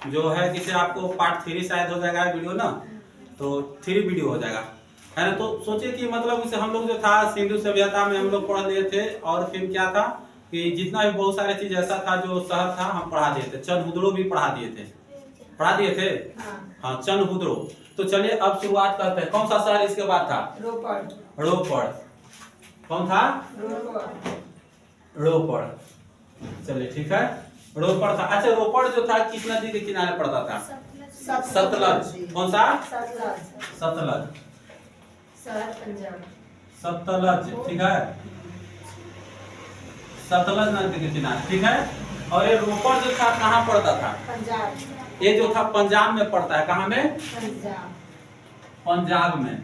जो है जिसे आपको पार्ट 3 शायद हो जाएगा वीडियो ना, तो 3 वीडियो हो जाएगा, है ना। तो सोचिए कि मतलब इसे हम लोग जो था सिंधु सभ्यता में हम लोग पढ़ लिए थे, और फिर क्या था कि जितना भी बहुत सारे चीज ऐसा था जो शहर था हम पढ़ा दिए थे, चंदहुदड़ो भी पढ़ा दिए थे, पढ़ा दिए थे। हाँ चंदहुदड़ो। तो चलिए अब शुरुआत करते हैं। कौन सा शहर इसके बाद था? रोपड़। रोपड़। कौन था? रोपड़। चलिए ठीक है, रोपड़ था। अच्छा रोपड़ जो था किस नदी के किनारे पड़ता था? सतलज। कौन सा? सतलज। सतलज, ठीक है, सतलज नदी के किनारे, ठीक है। और ये रोपड़ जो था कहाँ पड़ता था? पंजाब। ये जो था पंजाब में पड़ता है। कहाँ में? पंजाब में।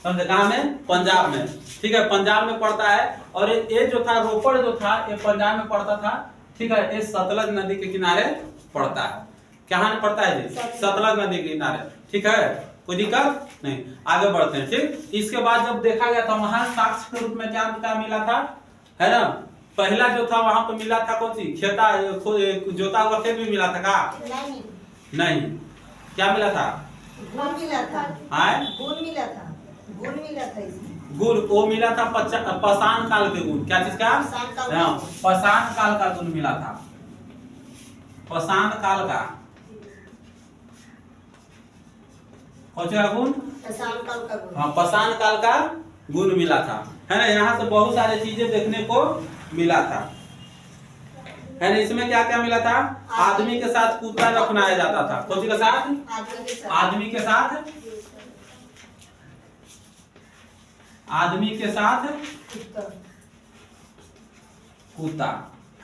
समझे? कहाँ में? पंजाब में, ठीक है, पंजाब में पड़ता है। और ये जो था रोपड़ जो था ये पंजाब में पड़ता था, ठीक है। ये सतलज नदी के किनारे पड़ता है। कहाँ पड़ता है जी? सतलज नदी के किनारे, ठीक है, कोई दिक्कत नहीं। आगे बढ़ते हैं, ठीक। इसके बाद जब देखा गया था वहां साक्ष्य के रूप में क्या क्या मिला था, है ना। पहला जो था वहां पे मिला था कौन सी? खेता, जोता हुआ खेत भी मिला था का? नहीं। क्या मिला था? गुड़ मिला था। गुड़ मिला था। गुड़ मिला था इसमें। गुड़ वो मिला था पाषाण काल के गुण। क्या चीज का? पाषाण काल का गुण मिला था। पाषाण काल का कौन सा गुण? पाषाण काल का गुण। हाँ पाषाण काल का गुण मिला था, है ना। यहाँ से बहुत सारी चीजें देखने को मिला था, है ना। इसमें क्या क्या मिला था? आदमी के साथ कुत्ता दफनाया जाता था। कौन सी के साथ? आदमी के साथ, आदमी के साथ कुत्ता,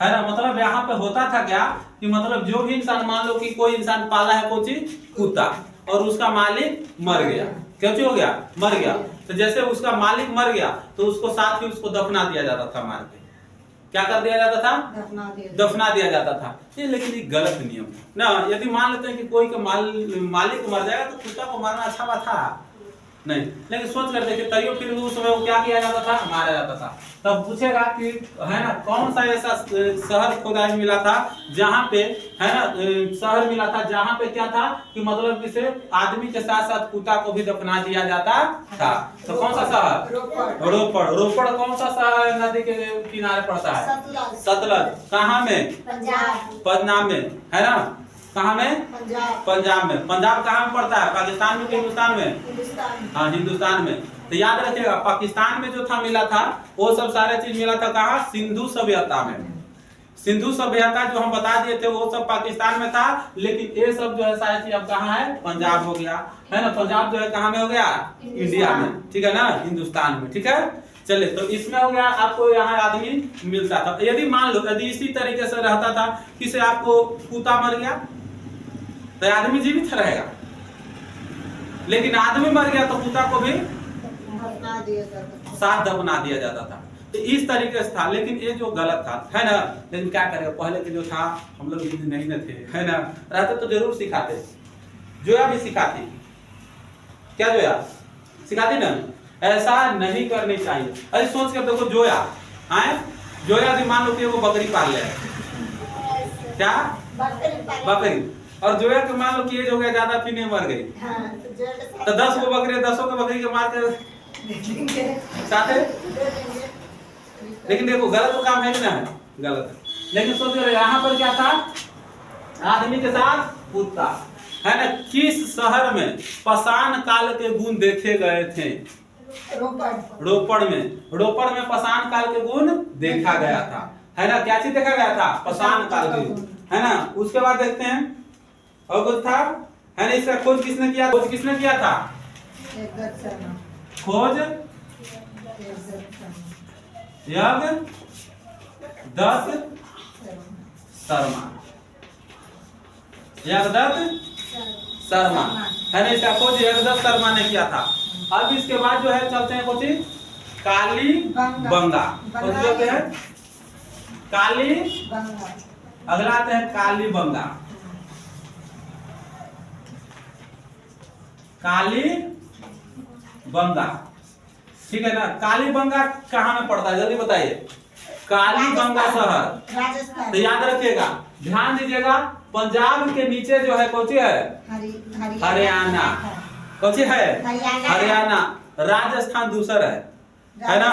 है ना। मतलब यहाँ पे होता था क्या कि मतलब जो भी इंसान, मान लो कि कोई इंसान पाला है कौन सी? कुत्ता, और उसका मालिक मर गया। क्या हो गया? मर गया। तो जैसे उसका मालिक मर गया तो उसको साथ ही उसको दफना दिया जाता था, मार के। क्या कर दिया जाता था? दफना दिया जाता था। ये लेकिन एक गलत नियम है ना। यदि मान लेते हैं कि कोई का मालिक मर जाएगा तो कुत्ता को मारना अच्छा बात था नहीं, लेकिन सोच कर देखिए तैयो फिर उस समय वो क्या किया जाता था? मारा जाता था। तब पूछेगा कि है ना कौन सा ऐसा शहर खोदाई मिला था जहाँ पे, है ना, शहर मिला था जहाँ पे क्या था कि मतलब किसे आदमी के साथ साथ कुत्ता को भी दफना दिया जाता था। तो कौन सा शहर? रोपड़। रोपड़ कौन सा शहर नदी के किनारे पड़ता है? सतलज। कहाँ में? पंजाब में, है ना। कहाँ में? पंजाब में। पंजाब कहाँ में पड़ता है? पाकिस्तान में कि हिंदुस्तान में? हाँ हिंदुस्तान में। तो याद रखिएगा पाकिस्तान में जो था मिला था वो सब सारे चीज मिला था कहाँ? सिंधु सभ्यता में। सिंधु सभ्यता जो हम बता दिए थे वो सब पाकिस्तान में था, लेकिन ये सब जो है सारी चीज अब कहाँ है? पंजाब हो गया, है ना। पंजाब जो है कहाँ में हो गया? इंडिया में, ठीक है ना, हिंदुस्तान में, ठीक है। चलिए तो इसमें हो गया आपको यहाँ आदमी मिलता था। यदि मान लो यदि इसी तरीके से रहता था किसे आपको कुत्ता मर गया तो आदमी जीवित रहेगा, लेकिन आदमी मर गया तो कुत्ता को भी साथ दफना दिया जाता था। तो इस तरीके से था, लेकिन ये जो गलत था, है ना। लेकिन क्या करेगा, पहले के जो था हम लोग नहीं न थे, है ना, रहते तो जरूर सिखाते, जोया भी सिखाती। क्या जोया सिखाती ना? ऐसा नहीं करनी चाहिए। अरे सोच कर देखो जोया, आए जोया भी मान लो कि वो बकरी पाल ले, क्या बकरी, और जोया के मान लो कि एज हो गया ज्यादा फिर नहीं मर गई, तो 10 को बकरी 10 को बकरी के मार कर साथे। लेकिन देखो गलत काम है कि ना है? गलत है। लेकिन सोचो यहाँ पर क्या था? आदमी के साथ कुत्ता, है ना। किस शहर में पाषाण काल के गुण देखे गए थे? रोपड़ में। रोपड़ में पाषाण काल के गुण देखा गया था, है ना। क्या चीज देखा गया था? पाषाण काल के गुण, है ना। उसके बाद देखते हैं और कुछ था, है ना। इसका खोज किसने किया? खोज किसने किया था? खोज यज्ञदत्त शर्मा। यज्ञदत्त शर्मा, है ना। इसका खोज यज्ञदत्त शर्मा ने किया था। अब इसके बाद जो है चलते हैं कुछ काली बंगा। होते हैं काली, अगला आते हैं काली बंगा। काली बंगा, ठीक है ना। काली बंगा कहाँ में पड़ता है जल्दी बताइए? काली बंगा शहर, तो याद रखिएगा ध्यान दीजिएगा, पंजाब के नीचे जो है कौन सी है? हरियाणा। कौन सी है? हरियाणा। राजस्थान दूसरा है ना?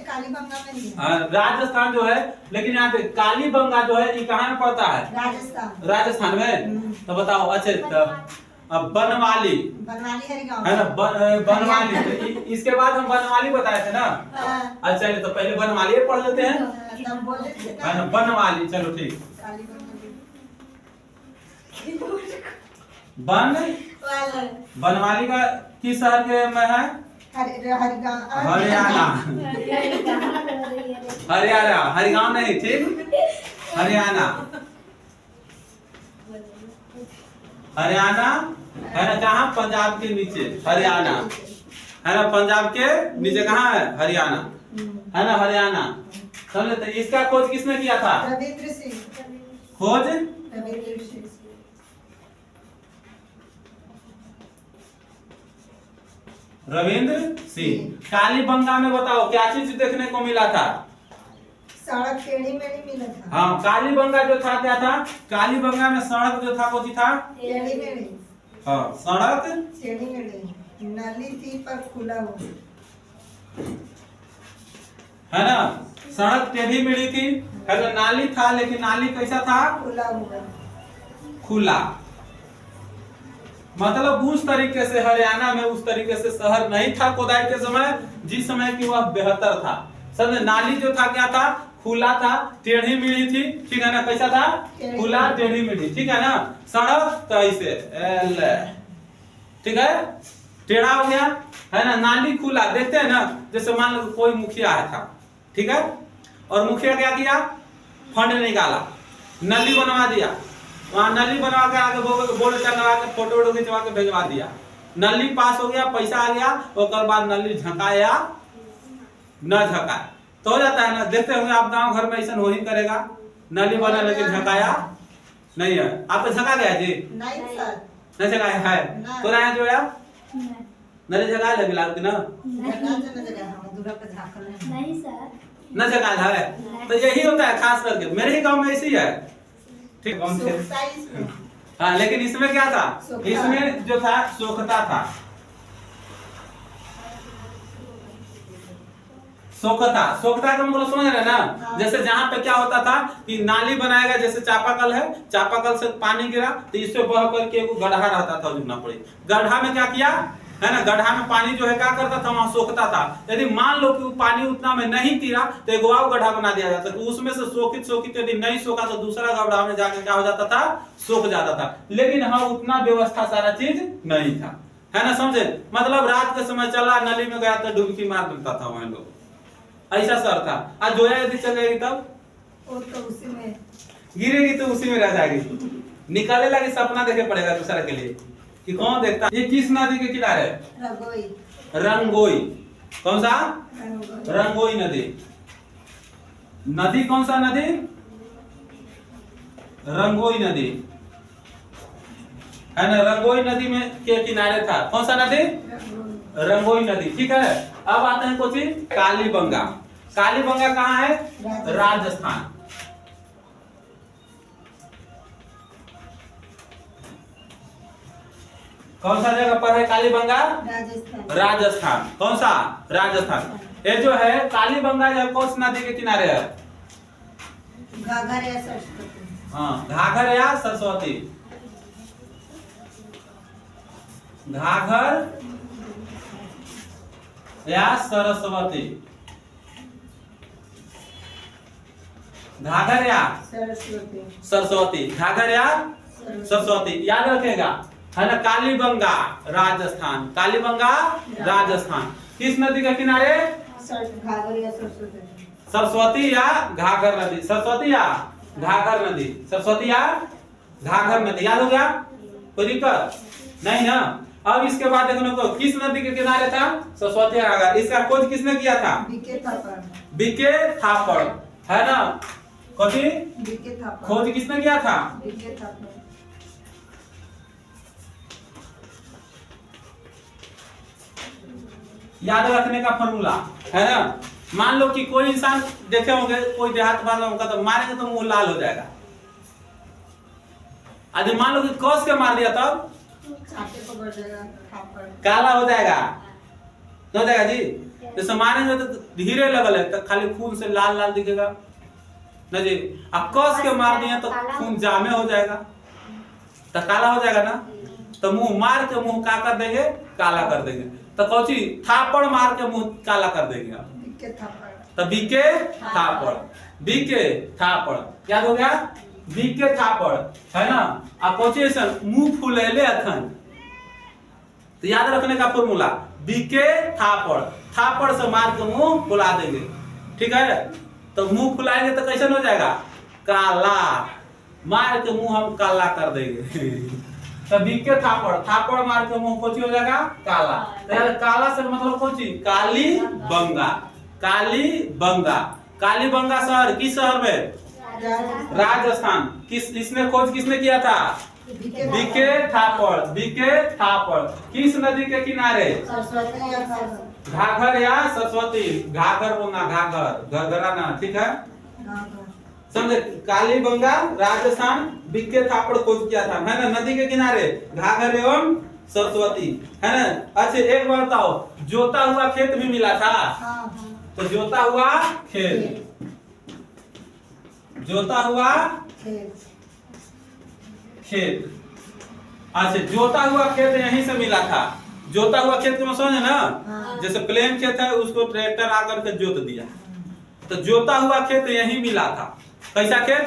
कालीबंगा में नहीं है। हाँ, राजस्थान जो है, लेकिन यहाँ पे कालीबंगा जो है ये कहाँ में पड़ता है? राजस्थान में। तो बताओ। अच्छा, अब बनवाली हरिगांव है ना? बनवाली। तो इसके बाद हम बनवाली बताए थे ना। अच्छा चलिए, तो पहले बनवाली पढ़ लेते हैं, है ना? बनवाली, चलो ठीक। बनवाली का किस शहर के में है? हरियाणा। हरिगांव नहीं, ठीक, हरियाणा। हरियाणा है ना? जहाँ पंजाब के नीचे हरियाणा है ना? पंजाब के नीचे कहाँ है? हरियाणा है ना? हरियाणा, समझे? तो इसका खोज किसने किया था? रविंद्र सिंह। खोज रविंद्र सिंह। कालीबंगा में बताओ क्या चीज देखने को मिला था? सड़क टेढ़ी मेढ़ी मिला था। हाँ, कालीबंगा जो था क्या था? कालीबंगा में सड़क जो था कौन सी था? टेढ़ी मेढ़ी। हाँ, सड़क टेढ़ी मेढ़ी, नाली थी पर खुला हुआ, है ना? सड़क टेढ़ी मेढ़ी थी, है ना? नाली था, लेकिन नाली कैसा था? खुला हुआ, खुला। मतलब उस तरीके से हरियाणा में उस तरीके से शहर नहीं था खुदाई के समय, जिस समय की वह बेहतर था। समझे? नाली जो था क्या था? खुला था, टेढ़ी मेढ़ी थी, ठीक है ना? कैसा था? खुला, टेढ़ी मेढ़ी, ठीक है ना? सड़क तो ऐसे ठीक है, टेढ़ा हो गया, है ना? नाली खुला। देखते हैं ना, जैसे मान लो कोई मुखिया आया था, ठीक है, और मुखिया क्या किया? फंड निकाला, नली बनवा दिया, वहां नली बनवा के आगे बोर्ड टंगवा के फोटो वोटो खिंचवा के भेजवा दिया, नली पास हो गया, पैसा आ गया, और बाद नली झकाया न झकाया तो हो जाता है ना? देखते होंगे आप गांव घर में ऐसा हो ही करेगा, नली बना लेकिन झकाया नहीं है। आप तो झका गया जी? नहीं सर, नहीं झकाया है? तो रहा जो यार नली झका ले बिलाल की ना? नहीं सर, न झकाया है। तो यही होता है खास करके, मेरे ही गांव में ऐसी है, ठीक। कौन से? हाँ, लेकिन इसमें क्या था? इसमें जो था सोखता था, सोखता। सोखता का मतलब समझ रहे ना? जैसे जहाँ पे क्या होता था कि नाली बनाएगा, जैसे चापाकल है, चापाकल से पानी गिरा तो इससे बह करके एक गड्ढा रहता था, जुड़ना पड़े। गड्ढा में क्या किया है ना? गड्ढा में पानी जो है क्या करता था? वहां सोखता था। यदि मान लो कि वो पानी उतना में नहीं गिरा तो एक और गड्ढा बना दिया जाता, तो उसमें से सोखित सोखित यदि नहीं सोखा तो दूसरा गड्ढा में जाकर क्या हो जाता था? सोख जाता था। लेकिन हाँ, उतना व्यवस्था सारा चीज नहीं था, है ना? समझे? मतलब रात के समय चला, नली में गया तो डुबकी मार देता था वहां लोग, ऐसा सर था। आज जोया यदि चल जाएगी तब वो तो उसी में गिरेगी, तो उसी में रह जाएगी, निकाले लगे सपना देखे पड़ेगा दूसरा के लिए कि कौन देखता। ये किस नदी के किनारे है? रंगोई। रंगोई। कौन सा? रंगोई नदी। नदी कौन सा नदी? रंगोई नदी, है ना? रंगोई नदी में के किनारे था। कौन सा नदी? रंगोई नदी, ठीक है। अब आते हैं कोची कालीबंगा। कालीबंगा कहाँ है? राजस्थान। कौन सा जगह पर है कालीबंगा? राजस्थान। कौन सा? राजस्थान। ये जो है कालीबंगा जो कौन सी नदी के किनारे है? घाघर या सरस्वती। हाँ, घाघर या सरस्वती। घाघर या सरस्वती। घाघर या सरस्वती। घाघर या सरस्वती, याद रखेगा, है ना? कालीबंगा राजस्थान। कालीबंगा राजस्थान किस नदी के किनारे? घाघर या सरस्वती। सरस्वती या घाघर नदी। सरस्वती या घाघर नदी। सरस्वती या घाघर नदी, याद हो गया? कोई दिक्कत नहीं ना? अब इसके बाद देखो तो किस नदी के किनारे था? सरस्वती या घाघर। इसका खोज किसने किया था? बीके थापड़। बीके थापड़, है ना? कौन? बीके थापड़। खोज किसने किया था? बीके थापड़। याद रखने का फॉर्मूला है ना? मान लो कि कोई इंसान देखे होंगे, कोई देहात वाला होगा तो मारेंगे तो मुंह लाल हो जाएगा, यदि मान लो कि कस के मार दिया तब छाते पकड़ जाएगा थापड़। काला हो जाएगा, हो जाएगा जी। जैसे मारेंगे तो धीरे लगल है तो खाली खून से लाल लाल दिखेगा ना जी। अब कस के मार दिए तो खून जामे हो जाएगा तो काला हो जाएगा ना। तो मुंह मार के मुंह का कर देंगे, काला कर देंगे। तो कौची थापड़ मार के मुंह काला कर देंगे आप। बिके थापड़। तो बीके थापड़, बीके थापड़ याद हो गया, बीके थापड़ है ना। अब कौची ऐसा मुंह फुलेले अखन, तो याद रखने का फॉर्मूला बीके थापड़, थापड़ से मार के मुंह फुला देंगे, ठीक है। तो मुंह फुलाएंगे तो कैसे हो जाएगा, काला, मार के मुंह हम काला कर देंगे। तो बीके थापड़, थापड़ मार के मुंह कोची हो जाएगा, काला। तो यार काला से मतलब कोची, काली बंगा, काली बंगा। काली बंगा शहर किस शहर में, राजस्थान। इसने खोज किसने किया था, बीके थापड़, बीके थापड़। किस नदी के किनारे, सरस्वती या घाघर या सरस्वती, घाघर बोलना, घाघर, घघरा ना, ठीक है समझे। कालीबंगा राजस्थान, बीके थापड़ खोज किया था, है ना, नदी के किनारे घाघर एवं सरस्वती, है ना। अच्छा एक बार बताओ, जोता हुआ खेत भी मिला था, तो जोता हुआ खेत, जोता हुआ खेत। अच्छा जोता हुआ खेत यहीं से मिला था। जोता हुआ खेत को समझे ना, जैसे प्लेन खेत है उसको ट्रैक्टर आकर के जोत दिया, तो जोता हुआ खेत यहीं मिला था। कैसा खेत,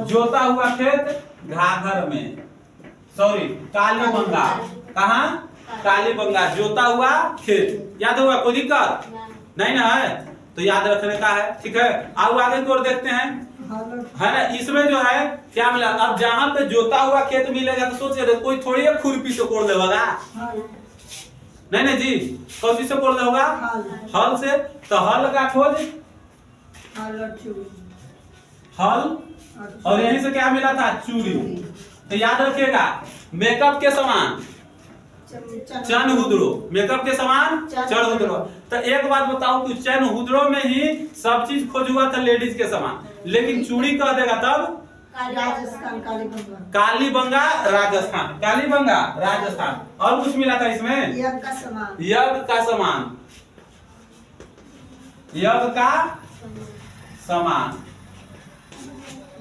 जोता हुआ खेत घाघर में, सॉरी कालीबंगा, कहाँ, कालीबंगा, जोता हुआ खेत। याद हुआ, कोई दिक्कत नहीं ना है, तो याद रखने का है, ठीक है। अब आगे की ओर देखते हैं, है ना। इसमें जो है क्या मिला, अब जहां पे जोता हुआ खेत मिलेगा तो सोचिए कोई थोड़ी है खुरपी से कोड़ देगा, नहीं नहीं जी, कौन से कोड़ देगा, हल से। तो हल का खोज, हल, और यहीं से क्या मिला था, चूड़ी। तो याद रखिएगा मेकअप के समान चन हुदड़ो, मेकअप के समान चन हुदड़ो। तो एक बात बताओ कि चन हुदड़ो में ही सब चीज खोज हुआ था लेडीज के समान, लेकिन चूड़ी कह देगा तब राजस्थान, कालीबंगा राजस्थान, कालीबंगा राजस्थान। और कुछ मिला था इसमें, यज्ञ का समान, यज्ञ का समान, यज्ञ का समान,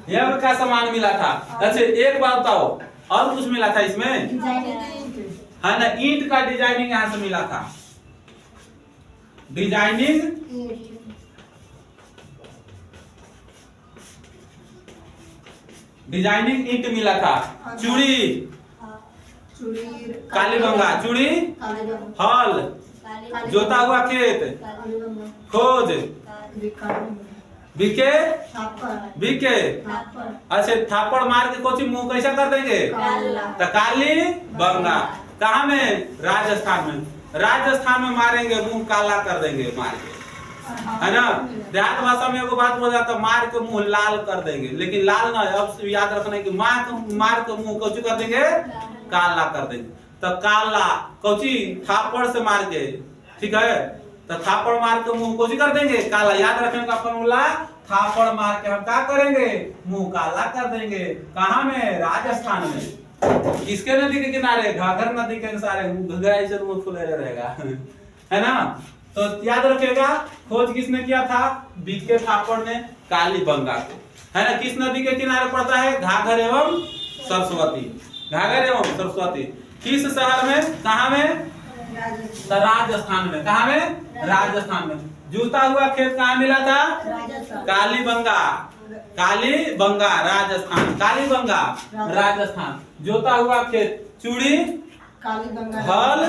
यज्ञ का समान मिला था। अच्छा एक बात बताओ, और कुछ मिला था इसमें, है ना, ईंट का डिजाइनिंग यहां से मिला था, डिजाइनिंग, डिजाइनिंग ईंट मिला था। चूड़ी, कालीबंगा, चूड़ी, हल, जोता हुआ खेत, खोज, बीके, बीके। अच्छा थापड़ मार के कोची मुंह कैसा कर देंगे, तो काली बंगा। कहाँ में, राजस्थान में, राजस्थान में मारेंगे मुंह काला कर देंगे मार के, है ना। देहात भाषा में एगो बात बोल जाता, मार के मुंह लाल कर देंगे, लेकिन लाल ना, अब याद रखना है कि मार के मुंह कौची कर देंगे, काला कर देंगे। तो काला कौची, थापड़ से मार के, ठीक है। तो थापड़ मार के मुंह कौची कर देंगे, काला। याद रखने का फॉर्मूला, थापड़ मार के हम क्या करेंगे, मुंह काला कर देंगे। कहाँ में, राजस्थान में। किसके नदी के किनारे, घाघर नदी के किनारे, मुंह फुले रहेगा, है ना। तो याद रखिएगा खोज किसने किया था, बीके थापड़ ने कालीबंगा को, है ना। किस नदी के किनारे पड़ता है, घाघर एवं सरस्वती, घाघर एवं सरस्वती। किस शहर में, कहाँ में, राजस्थान में, कहाँ में, राजस्थान में। जूता हुआ खेत कहाँ मिला था, कालीबंगा, कालीबंगा राजस्थान, कालीबंगा राजस्थान। जोता हुआ खेत, चूड़ी, कालीबंगा, हल,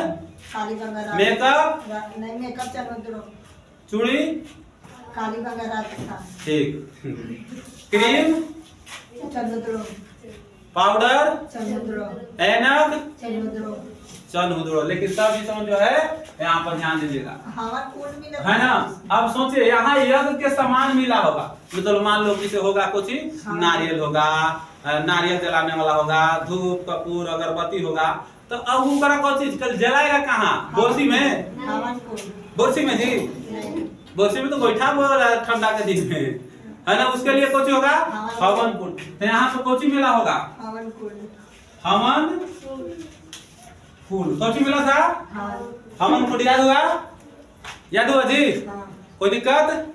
कालीबंगा, मेकअप, नहीं मेकअप चंद्रो, चूड़ी, कालीबंगा राजस्थान, ठीक, क्रीम, चंद्रो, पाउडर, चंद्रो, ऐनक, चंद्रो, चन हुदड़ो। लेकिन सब इसमें जो है यहाँ पर ध्यान दीजिएगा, हवा कौन मिला, है ना। अब सोचिए यहाँ यज्ञ के समान मिला होगा, मतलब मान लो किसे होगा कुछ नारियल होगा, नारियल जलाने वाला होगा, धूप कपूर अगरबत्ती होगा। तो अब ऊपर कौन चीज कल जलाएगा कहाँ, बोरसी में, बोरसी में जी, बोरसी में तो बैठा हुआ ठंडा के दिन में, है ना, उसके लिए कोची होगा हवन कुंड। तो यहाँ पे कोची मिला होगा हवन कुंड। हवन कुंड कोची मिला था हवन कुंड। याद हुआ, याद हुआ जी? हाँ। कोई दिक्कत?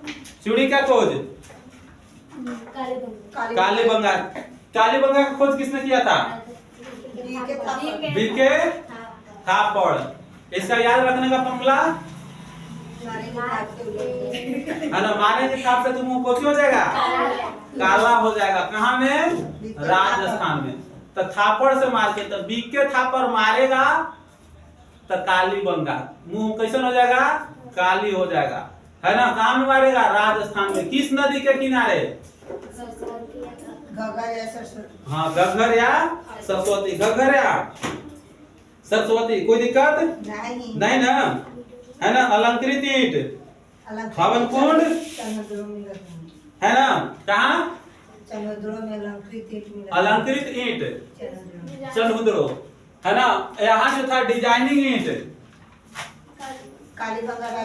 चूड़ी का खोज कालीबंगा। कालीबंगा का खोज किसने किया था? बीके थापड़। इसका याद रखने का फॉर्मूला है ना, मारे के हिसाब से तुम कोची हो जाएगा काला हो जाएगा। कहाँ में? राजस्थान में। तो थापड़ से मार के, तो बीके थापड़ मारेगा तो कालीबंगा मुंह कैसन हो जाएगा? काली हो जाएगा, है ना। कहाँ में मारेगा? राजस्थान में। किस नदी के किनारे? घग्गर या सरस्वती। हाँ, घग्गर या सरस्वती। घग्गर या सरस्वती। कोई दिक्कत नहीं ना, है ना। अलंकृत ईंट हवन कुंड है ना। कहाँ? चंद्रों में अलंकृत ईंट मिला। अलंकृत ईंट चंद्रो, है ना। यहाँ जो था डिजाइनिंग ईंट।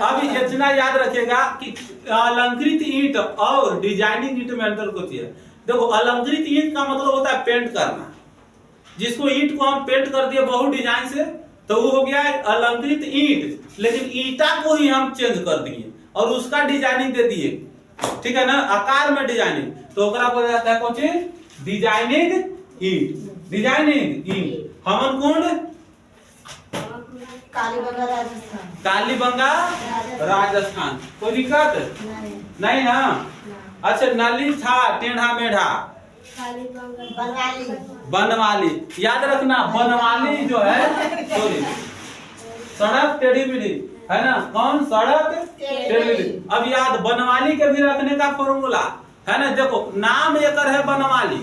अब इतना याद रखिएगा कि अलंकृत ईंट और डिजाइनिंग ईंट में अंतर होती है। देखो, अलंकृत ईंट का मतलब होता है पेंट करना। जिसको ईंट को हम पेंट कर दिए बहुत डिजाइन से, तो वो हो गया अलंकृत ईंट। लेकिन ईंटा को ही हम चेंज कर दिए और उसका डिजाइनिंग दे दिए, ठीक है ना, आकार में डिजाइनिंग। तो ओकरा बोला जाता है कौन चीज? डिजाइनिंग ईंट। डिजाइनिंग ईंट। हवन कुंड कालीबंगा राजस्थान। कालीबंगा राजस्थान। कोई दिक्कत नहीं ना। अच्छा, नली था टेढ़ा मेढ़ा बनवाली। बनवाली। याद रखना, बनवाली जो है सॉरी सड़क टेढ़ी मेढ़ी, है ना। कौन? सड़क टेढ़ी मेढ़ी। अब याद बनवाली के भी रखने का फॉर्मूला है ना। देखो, नाम एकर है बनवाली,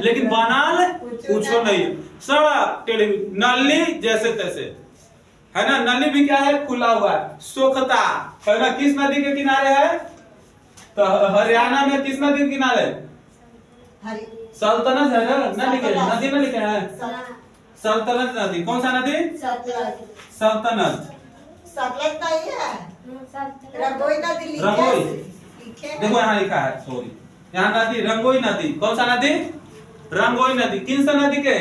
लेकिन बनल कुछो नहीं। सड़क टेढ़ी, नली जैसे तैसे, है ना। नली भी क्या है? खुला हुआ है। सोखता, है ना, किस नदी के किनारे है? तो हरियाणा में किस नदी के किनारे? सल्तनत है ना। नदी न लिखे हैं सल्तनत नदी। कौन सा नदी? सल्तनत। सतलज नहीं है, रंगोई नदी। रंगोई, देखो यहाँ लिखा है, सॉरी, यहाँ नदी रंगोई नदी। कौन सा नदी? रंगोई नदी। किन सा नदी के?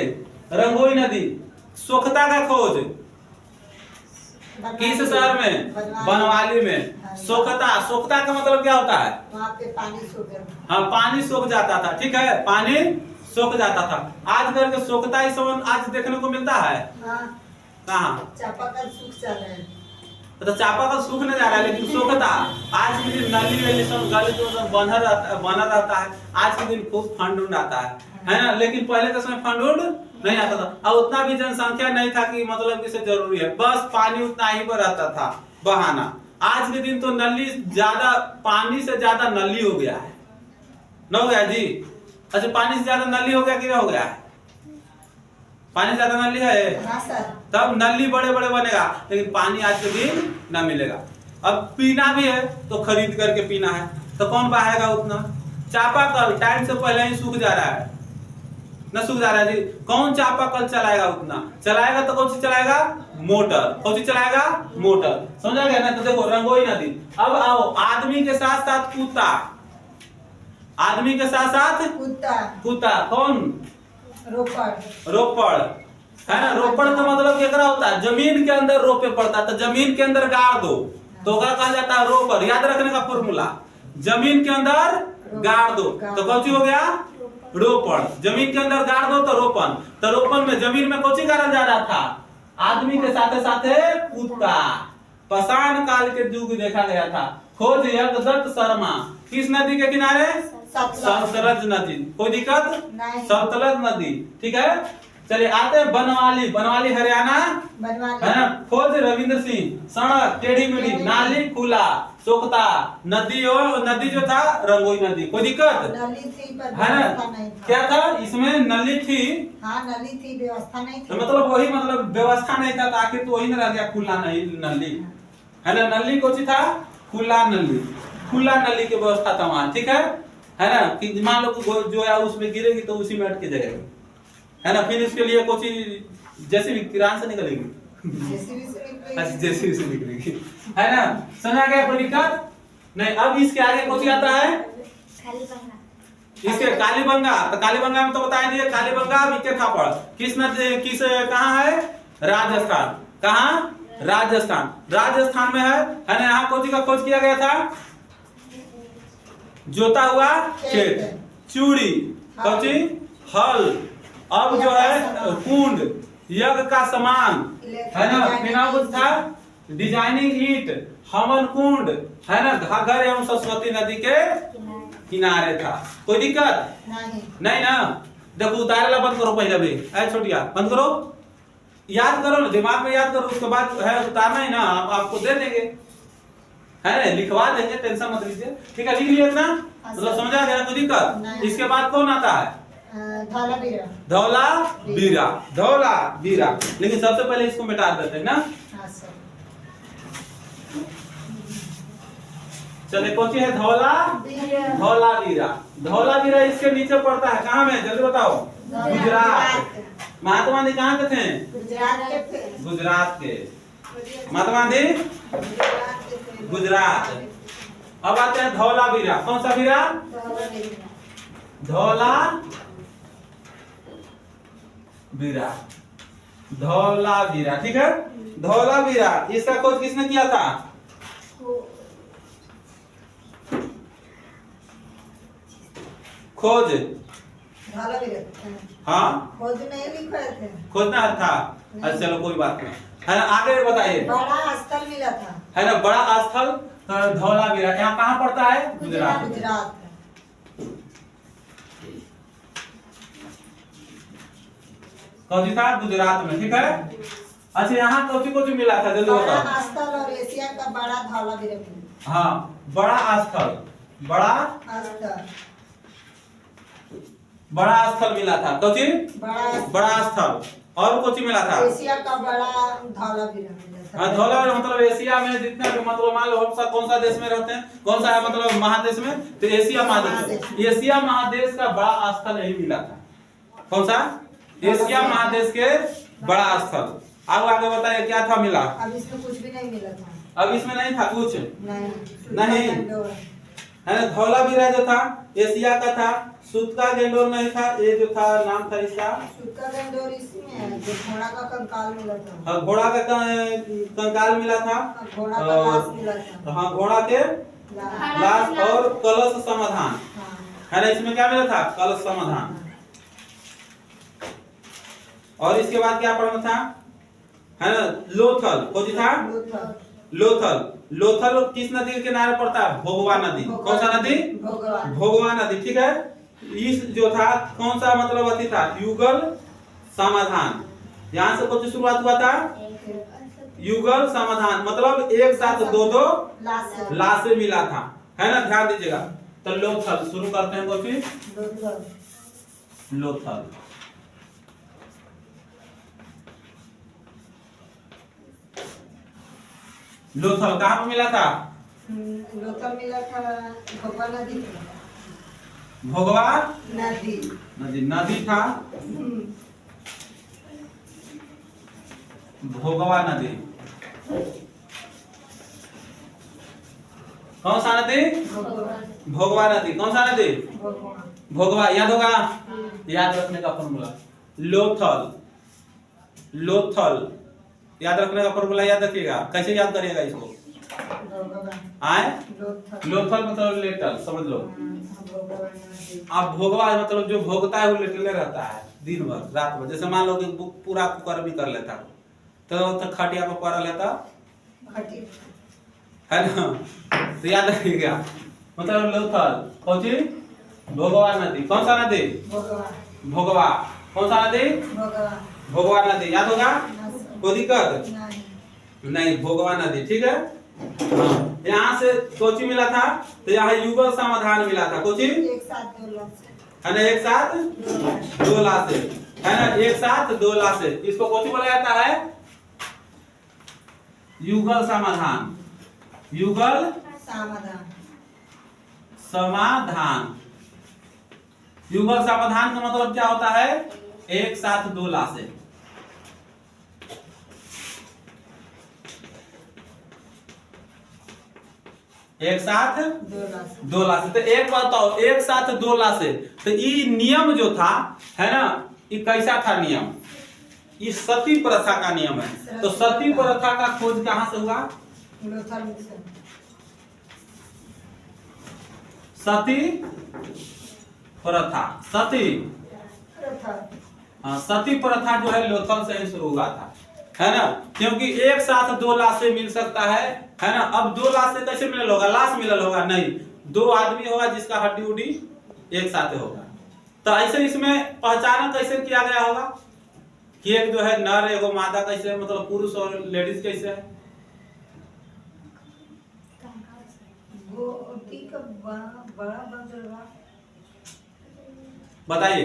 रंगोई नदी। सोखता का खोज किस शहर में? बनवाली में। सोखता, सोखता का मतलब क्या होता है? वहाँ पे पानी सूख गया। हाँ, पानी सूख जाता था, ठीक है, पानी सूख जाता था। आज कल के सोखता ही सब आज देखने को मिलता है। कहाँ? चापाकल सूख जा रहा है। तो चापाकल सूख नहीं जा रहा है, लेकिन सोखता आज के दिन नली वेली सब गली तो बना रहता है। आज के दिन खूब फंड उंड आता है ना। लेकिन पहले के समय फंड उंड नहीं आता था, और उतना भी जनसंख्या नहीं था कि मतलब किसे जरूरी है, बस पानी उतना ही पर रहता था बहाना। आज के दिन तो नली ज्यादा, पानी से ज्यादा नली हो गया है, न हो गया जी? अच्छा, पानी से ज्यादा नली हो गया कि नहीं हो गया है? पानी ज्यादा नली है, हाँ सर। तब नली बड़े बड़े बनेगा, लेकिन पानी आज के दिन न मिलेगा। अब पीना भी है तो खरीद करके पीना है, तो कौन बहाएगा उतना? चापाकल टाइम से पहले ही सूख जा रहा है, न सूख जा रहा है जी। कौन चापाकल चलाएगा? उतना चलाएगा तो कौन सी चलाएगा? मोटर। कौन सी चलाएगा? मोटर। समझा गया ना। तो देखो, रंगोई नदी। अब आओ, आदमी के साथ साथ कुत्ता। आदमी के साथ साथ कुत्ता। कुत्ता। कौन? रोपड़। रोपड़, है ना। रोपड़ का मतलब क्या होता है? जमीन के अंदर रोपे पड़ता है, तो जमीन के अंदर गाड़ दो तो ओकरा कहा जाता है रोपड़। याद रखने का फॉर्मूला, जमीन के अंदर गाड़ दो तो कौन सी हो गया? रोपण। जमीन के अंदर गाड़ दो तो रोपण। तो रोपण में जमीन में कौन सी गाड़ा जा रहा था? आदमी के साथ साथ कुत्ता। पाषाण काल के युग देखा गया था। खोज यज्ञदत्त शर्मा। किस नदी के किनारे? सतलज नदी। कोई दिक्कत नहीं? सतलज नदी, ठीक है। चलिए आते हैं बनवाली। बनवाली हरियाणा, है ना। खोज रविंद्र सिंह। सड़क टेढ़ी मेढ़ी, नाली खुला, सोखता, नदी और नदी जो था रंगोई नदी। कोई दिक्कत? नली थी पर है ना। व्यवस्था नहीं था। क्या था इसमें? नली थी। हाँ, नली थी, व्यवस्था नहीं थी। मतलब वही, मतलब व्यवस्था नहीं था, आखिर तो वही न रह गया खुला नहीं नली, है ना। नली कौन सी था? खुला नली। खुला नली की व्यवस्था था वहां, ठीक है ना। कि मान लो जो है उसमें गिरेगी तो उसी में अटके जाएगी, है ना। फिर इसके लिए कुछ जैसे भी किरान से निकलेगी, जेसीबी से निकलेगी, है ना। समझा गया? कोई दिक्कत नहीं। अब इसके आगे कुछ आता है इसके कालीबंगा, तो कालीबंगा में तो बता दिए कालीबंगा विके थापड़ किस नदी, किस कहाँ है? राजस्थान। कहाँ? राजस्थान। राजस्थान में है ना। यहाँ कोची का खोज किया गया था? जोता हुआ खेत, चूड़ी, कोची हल, अब जो है कुंड, यज्ञ का समान है ना, बिना कुछ था डिजाइनिंग ईट, हवन कुंड है ना, घाघर एवं सरस्वती नदी के किनारे था। कोई दिक्कत नहीं ना? देखो उतारे ला बंद करो पहले भी, ऐ छोटिया बंद करो, याद करो ना, दिमाग में याद करो, उसके बाद है उतारना ही ना, आपको दे देंगे है ना, लिखवा देंगे, टेंशन मत लीजिए। ठीक है, लिख लिया ना, मतलब समझा गया? कोई दिक्कत? इसके बाद कौन आता है? धौला बीरा। धौला बीरा, धौला बीरा, लेकिन सबसे पहले इसको मिटा देते हैं ना। हाँ सर। चलिए कौन सी है? धौला धौला बीरा। धौला बीरा इसके नीचे पड़ता है, कहाँ में जल्दी बताओ? गुजरात। महात्मा गांधी कहाँ के थे? गुजरात के थे। गुजरात के। महात्मा गांधी गुजरात। अब आते हैं धौला बीरा। कौन सा बीरा? धौला बीरा, धौला बीरा। ठीक है, धौला बीरा, इसका खोज किसने किया था? खोज धौला बीरा। हाँ, खोज नहीं लिखा थे। खोजना था। अच्छा चलो कोई बात नहीं है ना, आगे बताइए। बड़ा स्थल मिला था है ना, बड़ा स्थल धौला बीरा, यहाँ कहाँ पड़ता है? गुजरात। गुजरात। कौन सी था? गुजरात में। ठीक है, अच्छा यहाँ कौन सी मिला था जल्दी बताओ? बड़ा स्थल और एशिया का बड़ा धौला बीरा मिला। हाँ, बड़ा स्थल, बड़ा स्थल, बड़ा स्थल मिला था। कौन सी? बड़ा स्थल। और कौन सी मिला था? एशिया का बड़ा धौला बीरा मिला था। हाँ, धौला बीरा मतलब एशिया में जितने भी, मतलब मान लो हम कौन सा देश में रहते हैं, कौन सा है मतलब महादेश में, तो एशिया महादेश, एशिया महादेश का बड़ा स्थल यही मिला था। कौन सा? एशिया महादेश के बड़ा स्थल। अब आगे बताइए क्या था मिला? अब इसमें कुछ भी नहीं मिला था। अब इसमें नहीं था कुछ? नहीं है ना, धौला बीरा जो था एशिया का था, सूतका गेंडोर नहीं था, ये जो था नाम था इसका सूतका गेंडोर इसमें है, जो घोड़ा का कंकाल मिला था। हाँ, घोड़ा का कंकाल मिला था, घोड़ा का लाश मिला था। हाँ, घोड़ा के लाश और कलश समाधान है ना, इसमें क्या मिला था? कलश समाधान। और इसके बाद क्या पढ़ना था? है ना, लोथल। कौन था? लोथल। लोथल किस नदी के किनारे पड़ता है? भोगवा नदी। कौन सा नदी? भोगवा नदी। ठीक है, इस जो था कौन सा मतलब अति था? युगल समाधान। यहाँ से कौन सी शुरुआत हुआ था? युगल समाधान, मतलब एक साथ दो लाशें मिला था, है ना, ध्यान दीजिएगा। तो लोथल शुरू करते हैं। कौन सी? लोथल। लोथल कहाँ पे मिला था? लोथल मिला था भोगवा नदी। भोगवा नदी नदी था, भोगवा नदी। कौन सा नदी? भोगवा नदी। कौन सा नदी? भोगवा। याद होगा, याद रखने का फॉर्मूला लोथल। लोथल याद रखने का फॉर्मूला याद रखिएगा। कैसे याद करिएगा इसको? आए लोथल मतलब लेटल, समझ लो। अब भोगवा मतलब जो भोगता है वो लेटले रहता है दिन भर रात भर। जैसे मान लो कि पूरा कुकर भी कर लेता तो खटिया पर पड़ा लेता है ना, तो याद रखिएगा। मतलब लोथल। कौन सी? भोगवा नदी। कौन सा नदी? भोगवा। कौन सा नदी? भोगवा नदी। याद होगा, कोई दिक्कत नहीं? भोगवा नदी। ठीक है, हाँ। यहाँ से कोची मिला था, तो यहाँ युगल समाधान मिला था। कोची एक साथ दो लाश है ना, एक साथ दो लाशें है ना, एक साथ दो लाशें। इसको कोची बोला जाता है? युगल समाधान। युगल समाधान। युगल समाधान का मतलब क्या होता है? एक साथ दो लाशें। एक साथ 2 लाख 2 लाख से। तो एक बात बताओ, एक साथ 2 लाख से, तो ये नियम जो था है ना, ये कैसा था नियम? ये सती प्रथा का नियम है। तो सती प्रथा का खोज कहां से हुआ? लोथल से। सती प्रथा, सती प्रथा। हाँ, सती प्रथा जो है लोथल से ही शुरू हुआ था, है ना। क्योंकि एक साथ 2 लाश से मिल सकता है ना। अब 2 लाश से कैसे मिलल होगा? लाश मिलल होगा नहीं, 2 आदमी होगा जिसका हड्डी उड्डी एक साथ होगा। तो ऐसे इसमें पहचान कैसे किया गया होगा कि एक जो है नर एगो मादा, कैसे मतलब पुरुष और लेडीज कैसे है? गोटी का बड़ा बंदरगाह। बताइए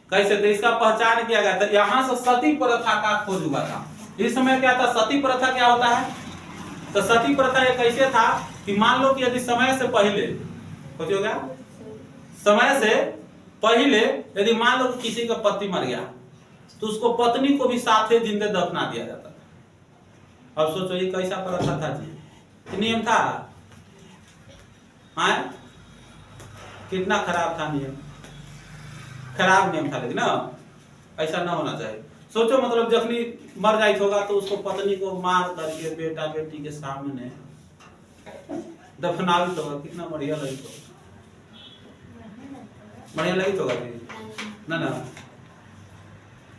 कैसे? तो इसका पहचान किया गया था, यहाँ से सती प्रथा का खोज हुआ था। इस समय क्या था? सती प्रथा क्या होता है? तो सती प्रथा ये कैसे था कि मान लो कि यदि समय से पहले कुछ हो गया, समय से पहले यदि मान लो कि किसी का पति मर गया तो उसको पत्नी को भी साथे जिंदे दफना दिया जाता था। अब सोचो ये कैसा प्रथा था जी? ये नियम था? हाँ, कितना खराब था नियम, खराब नियम था। लेकिन ना ऐसा ना होना चाहिए। सोचो मतलब जखनी मर जाइत होगा तो उसको पत्नी को मार करके बेटा बेटी के सामने दफनावित होगा, कितना बढ़िया लगित होगा, बढ़िया लगित होगा ना ना।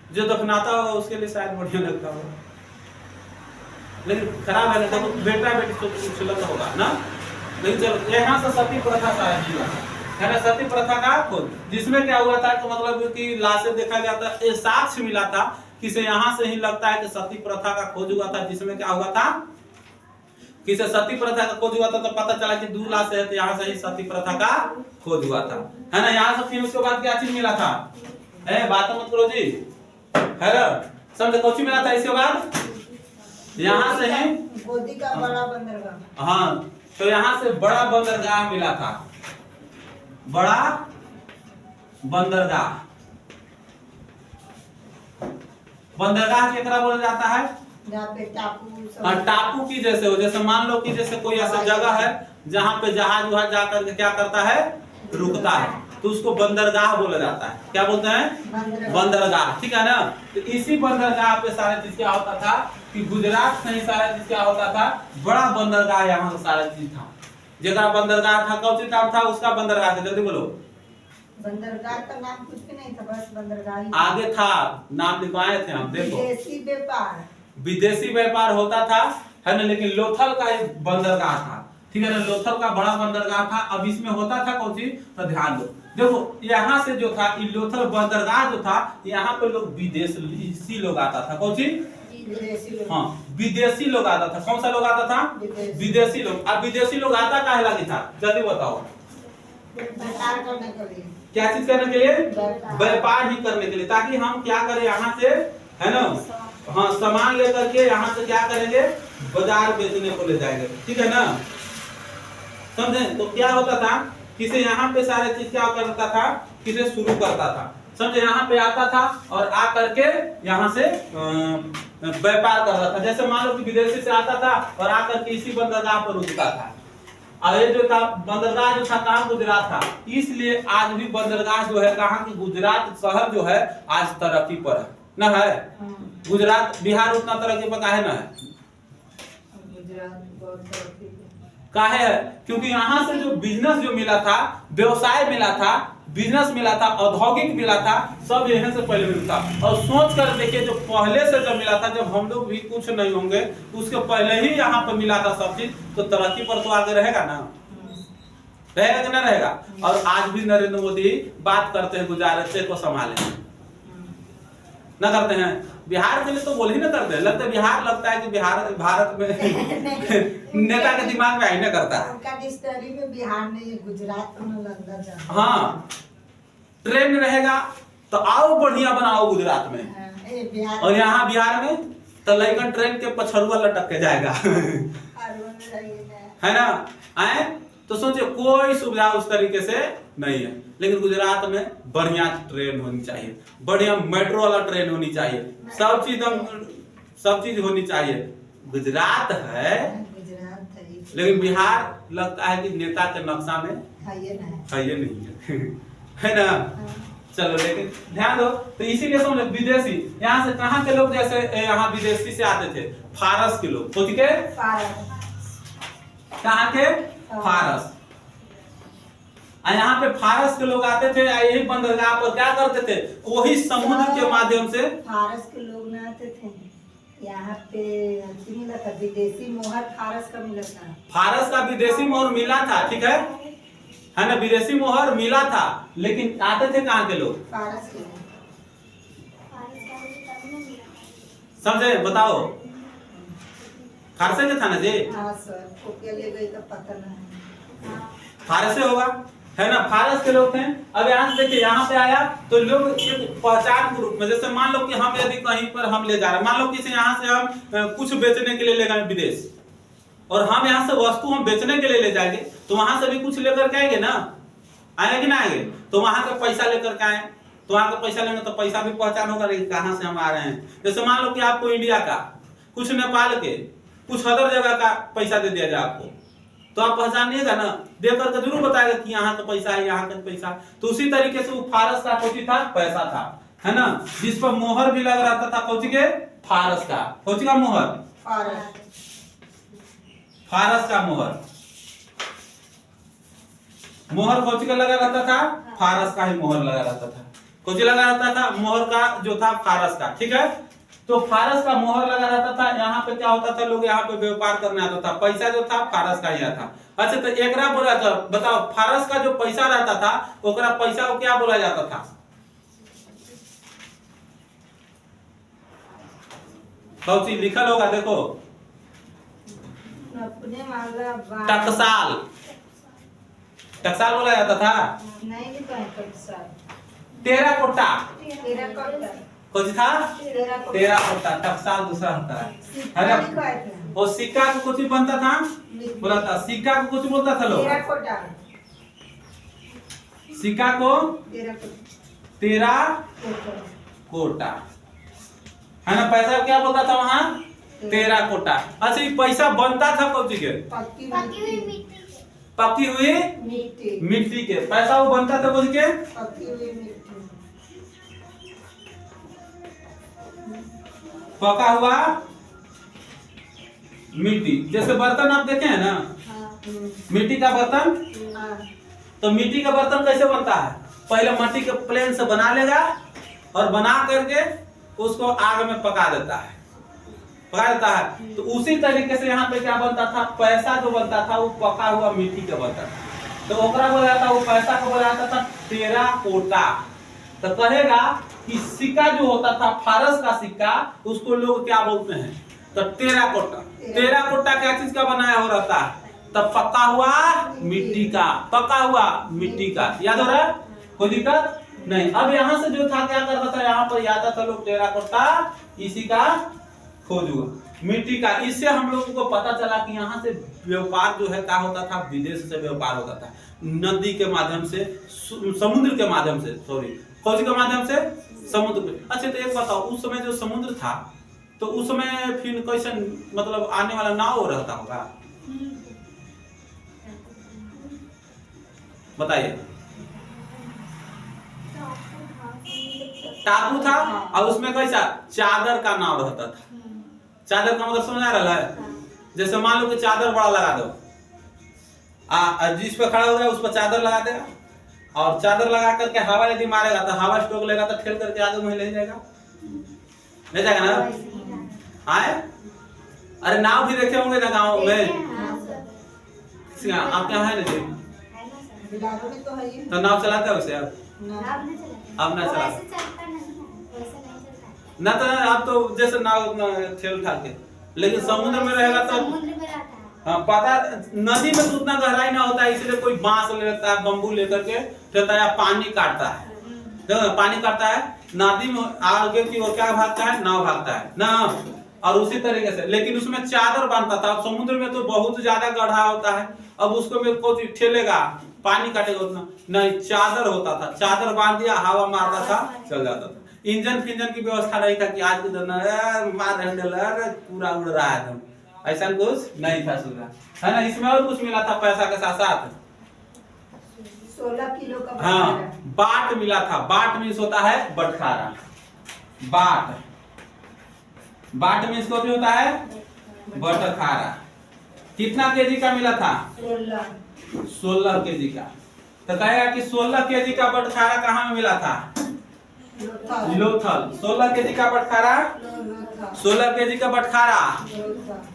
जो दफनाता होगा उसके लिए शायद बढ़िया लगता होगा, लेकिन खराब है ना। तो बेटा बेटी तो कुछ लगता होगा ना। लेकिन चलो यहाँ से सती प्रथा का है ना, सती प्रथा का खोज, जिसमें क्या हुआ था तो मतलब कि लाशें देखा गया था, एक साक्ष्य मिला था किसे, यहाँ से ही लगता है कि सती प्रथा का खोज हुआ था। जिसमें क्या हुआ था, किसे सती प्रथा का खोज हुआ था, तो पता चला कि 2 लाश है, तो यहाँ से ही सती प्रथा का खोज हुआ था, है ना। यहाँ से फिर उसके बाद क्या चीज मिला था? बात मत करो जी, है ना। समझे कौन मिला था इसके बाद? यहाँ से ही गोदी का बड़ा बंदरगाह। हाँ, तो यहाँ से बड़ा बंदरगाह मिला था, बड़ा बंदरगाह। बंदरगाह केकरा बोला जाता है? जहाँ पे टापू टापू की जैसे हो, जैसे मान लो कि जैसे कोई ऐसा जगह है जहाँ पे जहाज वहाज जाकर के क्या करता है, रुकता है, तो उसको बंदरगाह बोला जाता है। क्या बोलते हैं? बंदरगाह, ठीक है ना। तो इसी बंदरगाह पे सारा चीज क्या होता था कि गुजरात से ही सारा चीज क्या होता था, बड़ा बंदरगाह यहाँ से सारा चीज था। जगह बंदरगाह था, कौन सी नाम था उसका बंदरगाह का? जल्दी बोलो। बंदरगाह का नाम कुछ भी नहीं था, बस बंदरगाह ही आगे था, नाम लिखवाए थे हम, देखो। विदेशी व्यापार, विदेशी व्यापार होता था, है ना। लेकिन लोथल का एक बंदरगाह था, ठीक है ना। लोथल का बड़ा बंदरगाह था। अब इसमें होता था कौन चीज, तो ध्यान दो। देखो यहाँ से जो था ये लोथल बंदरगाह जो था, यहाँ पे लोग विदेशी लोग आता था। कौन चीज? विदेशी लोग। हाँ, विदेशी लोग आता था। कौन सा लोग आता था? विदेशी लोग। अब विदेशी लोग आता काहे लगी था, जल्दी बताओ। व्यापार करने के लिए। क्या चीज करने के लिए? व्यापार ही करने के लिए, ताकि हम क्या करें यहाँ से, है ना, हाँ, सामान लेकर के यहाँ से क्या करेंगे, बाजार बेचने को ले जाएंगे, ठीक है ना। समझे? तो क्या होता था, किसे यहाँ पे सारे चीज क्या करता था, किसे शुरू करता था, समझे। यहाँ पे आता था और आ करके यहाँ से व्यापार करता था। जैसे मान लो कि विदेशी से आता था और आकर के इसी बंदरगाह पर रुकता था। और ये जो था बंदरगाह जो था कहाँ, गुजरात था। इसलिए आज भी बंदरगाह जो है कहाँ की, गुजरात शहर जो है आज तरक्की पर है ना, है। गुजरात, बिहार उतना तरक्की पर काहे ना है? गुजरात बहुत तरक्की पे। काहे है? क्योंकि यहाँ से जो बिजनेस जो मिला था, व्यवसाय मिला था, बिजनेस मिला था, औद्योगिक मिला था, सब यहाँ से पहले मिलता। और सोच कर देखिए, जो पहले से जब मिला था, जब हम लोग भी कुछ नहीं होंगे, उसके पहले ही यहाँ पर मिला था सब चीज, तो तरक्की पर तो आगे रहेगा ना, रहेगा कि ना रहेगा। और आज भी नरेंद्र मोदी बात करते हैं गुजरात को संभाले, ना करते हैं। बिहार के लिए तो बोल ही ना करते हैं, लगता है बिहार, लगता है कि बिहार भारत में नेता के दिमाग में आई ना करता है। उनका डिस्टरी में बिहार नहीं है, गुजरात में लगता है। हाँ, ट्रेन रहेगा तो आओ बढ़िया बनाओ गुजरात में, और यहाँ बिहार में तो लइकन ट्रेन के पछरुआ लटक के जाएगा है ना। आए तो सोचिए कोई सुविधा उस तरीके से नहीं है। लेकिन गुजरात में बढ़िया ट्रेन होनी चाहिए, बढ़िया मेट्रो वाला ट्रेन होनी चाहिए, सब चीज होनी चाहिए। गुजरात है, गुजरात है। लेकिन बिहार लगता है कि नेता के नक्शा में है ये ना है ये नहीं है है ना। हाँ। चलो लेकिन ध्यान दो, तो इसीलिए समझो विदेशी यहाँ से कहाँ के लोग, जैसे यहाँ विदेशी से आते थे फारस के लोग, सोच के कहाँ के फारस, यहाँ पे फारस के लोग आते थे, यही बंदरगाह पर क्या करते थे, वही समुद्र के माध्यम से फारस के लोग ना आते थे यहाँ पे, मिला था विदेशी मोहर फारस का मिला था। फारस का विदेशी मोहर मिला था, ठीक है ना, विदेशी मोहर मिला था, लेकिन आते थे कहाँ के लोग, फारस के लोग। समझे, बताओ फारस के था ना जी, हाँ सर, खोके ले गई तो पता नहीं। फारस से होगा, है ना, फारस के लोग थे। अब यहाँ से देखिए, यहाँ पे आया तो लोग एक पहचान के रूप में, जैसे मान लो कि हम यदि कहीं पर हम ले जा रहे हैं, मान लो कि यहाँ से हम कुछ बेचने के लिए ले गए विदेश, और हम यहाँ से वस्तु हम बेचने के लिए ले जाएंगे, तो वहां से भी कुछ लेकर के आएंगे ना, आएंगे कि ना आएंगे, तो वहां का पैसा लेकर के आए, तो वहां का पैसा लेंगे तो पैसा भी पहचान होगा कहाँ से हम आ रहे हैं। जैसे मान लो कि आपको इंडिया का, कुछ नेपाल के, कुछ अदर जगह का पैसा दे दिया जाए आपको, तो आप पहचानिएगा ना, देख करके जरूर बताएगा कि यहाँ का पैसा है, यहाँ का पैसा। तो उसी तरीके से वो फारस का कोची था, पैसा था, है ना, जिस पर मोहर भी लग रहता था, कोची के फारस का, कोची का मोहर, फारस का मोहर, मोहर कोची का लगा रहता था, फारस का ही मोहर लगा रहता था, कोची लगा रहता था, मोहर का जो था फारस का, ठीक है। तो फारस का मोहर लगा रहता था, यहाँ पे क्या होता था, लोग यहाँ पे व्यापार करने आता था, पैसा जो था फारस का ही था। अच्छा, तो एकरा बोला था, बताओ फारस का जो पैसा रहता था, ओकरा पैसा को क्या बोला जाता था, कौन सी लिखल होगा, देखो, अपने मामला टकसाल, टकसाल बोला जाता था, नहीं लिखा है टकसाल, टेराकोटा, टेराकोटा, कौन था, टेराकोटा, टकसाल दूसरा होता है ना। और सिक्का को कुछ बनता था, बोला था, सिक्का को कुछ बोलता था लोग, टेराकोटा, सिक्का को टेराकोटा, है ना, पैसा क्या बोलता था वहां, टेराकोटा। अच्छा, ये पैसा बनता था कौन सी के, पकी हुई मिट्टी के, पैसा वो बनता था कौन के, पकी हुई मिट्टी, पका हुआ मिट्टी। जैसे बर्तन आप देखे हैं ना, मिट्टी का बर्तन, तो मिट्टी का बर्तन कैसे बनता है, पहले मिट्टी के प्लेन से बना लेगा, और बना करके उसको आग में पका देता है, पका देता है। तो उसी तरीके से यहाँ पे क्या बनता था, पैसा जो बनता था वो पका हुआ मिट्टी का बनता था, तो ओकरा बोला जाता, वो पैसा को बोला जाता था टेराकोटा। तो कहेगा कि सिक्का जो होता था, फारस का सिक्का, उसको लोग क्या बोलते हैं, तो टेराकोटा। टेराकोटा क्या चीज का बनाया हो रहता है, तब पका हुआ मिट्टी का, पका हुआ मिट्टी का, याद हो रहा है, कोई दिक्कत नहीं। अब यहाँ से जो था क्या करता था, यहाँ पर याद था लोग टेराकोटा, इसी का खोज हुआ मिट्टी का। इससे हम लोगों को पता चला कि यहाँ से व्यापार जो है क्या होता था, विदेश से व्यापार होता था, नदी के माध्यम से, समुद्र के माध्यम से, सॉरी, खोज के माध्यम से, समुद्र पे। अच्छा, तो एक बताओ, उस समय जो समुद्र था, तो उस समय फिर कैसे, मतलब आने वाला नाव रहता होगा, बताइए, टापू था, और उसमें कैसा चादर का नाव रहता था। चादर का मतलब समझ आ रहा है, जैसे मान लो कि चादर बड़ा लगा दो, जिस पे खड़ा हो गया उस पर चादर लगा देगा, और चादर लगा करके हवा यदि मारेगा तो हवा स्ट्रोक लेगा तो ठेल करके आगे में ले जाएगा, ले जाएगा ना। आए, अरे नाव भी देखे होंगे ना गाँव में, आपके यहाँ है ना जी, तो नाव चलाते हो उसे, अब ना चला ना, तो आप तो जैसे नाव ठेल ठाल के, लेकिन समुद्र में रहेगा तो हाँ, पता, नदी में तो उतना गहराई ना होता है, इसलिए कोई बांस ले लेता है, बम्बू लेकर के ठेलता है, पानी काटता है, देखो पानी काटता है, नदी में आगे की ओर क्या भागता है, नाव भागता है ना, और उसी तरीके से, लेकिन उसमें चादर बांधता था। समुद्र में तो बहुत ज्यादा गढ़ा होता है, अब उसको में कोई ठेलेगा, पानी काटेगा उतना नहीं, चादर होता था, चादर बांध दिया, हवा मारता था, चल जाता था। इंजन फिंजन की व्यवस्था नहीं था कि आज के दिन मार हैंडल पूरा उड़ रहा है, ऐसा कुछ नहीं था सुविधा, है ना। इसमें और कुछ मिला था पैसा के साथ साथ, 16 किलो का हाँ बटखारा। बाट मिला था। बाट मीन्स होता है बटखारा। बाट, बाट मीन्स कुछ होता है बटखारा। कितना केजी का मिला था? 16 केजी का। तो कहेगा कि 16 केजी का बटखारा कहाँ में मिला था? लोथल। 16 केजी का बटखारा, 16 केजी का बटखारा,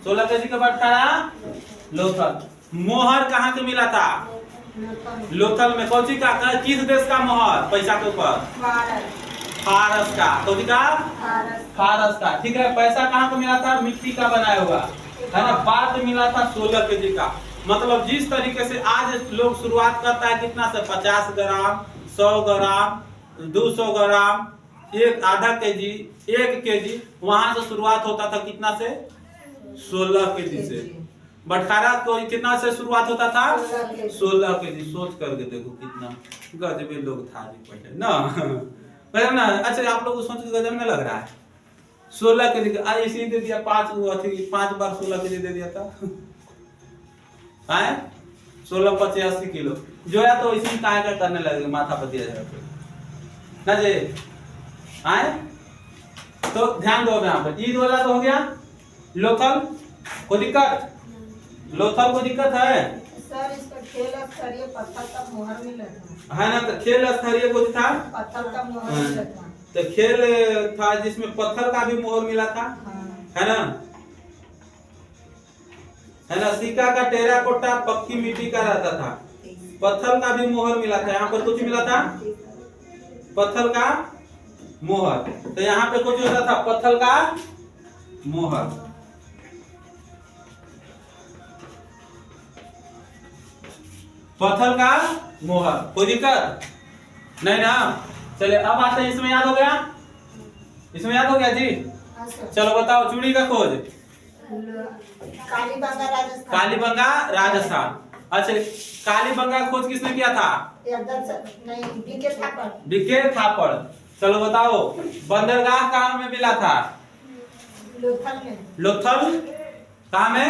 16 केजी का बटखारा लोथल। मोहर कहाँ से मिला था? लोथल में। कौन सी का? किस देश का मोहर पैसा के ऊपर? फारस का। कौन सी का? फारस का। ठीक है। पैसा कहाँ को मिला था? मिट्टी का बनाया हुआ, है ना। बाद मिला था 16 केजी का। मतलब जिस तरीके से आज लोग शुरुआत करता है कितना से, 50 ग्राम, 100 ग्राम, 200 ग्राम, एक आधा केजी, 1 केजी, वहां से शुरुआत होता था कितना से? 16 केजी से। बटखारा तो कितना से शुरुआत होता था? 16 केजी। सोच करके देखो कितना गजबे लोग था पहले ना, है ना। अच्छा आप लोग सोच के गजब में लग रहा है। 16 केजी का इसी दे दिया, 5 बार 16 केजी दे दिया था, है 16 × 85 किलो जो है। तो इसी काय का करने लगे, माथा पर दिया जाएगा ना जी, आए। तो ध्यान दो यहाँ पर, ईद वाला तो हो गया। लोथल को दिक्कत, लोथल को दिक्कत है सर। इसका खेल स्तरीय पत्थर का मोहर मिला था, है ना। तो खेल स्तरीय कुछ था, पत्थर का मोहर मिला था। तो खेल था जिसमें पत्थर का भी मोहर मिला था, है ना, है ना। सिक्का का टेराकोटा पक्की मिट्टी का रहता था, पत्थर का भी मोहर मिला था। यहाँ पर कुछ मिला था पत्थर का मोहर। तो यहाँ पे कुछ होता था पत्थर का मोहर। पत्थर का मोहर, कोई दिक्कत नहीं ना। चलिए अब आते हैं, इसमें याद हो गया, इसमें याद हो गया जी। चलो बताओ, चूड़ी का खोज। कालीबंगा राजस्थान। कालीबंगा राजस्थान। अच्छा, कालीबंगा खोज किसने किया था? नहीं, बीके थापड़। बीके थापड़। चलो बताओ, बंदरगाह कहाँ में मिला था? लोथल में। लोथल कहाँ में?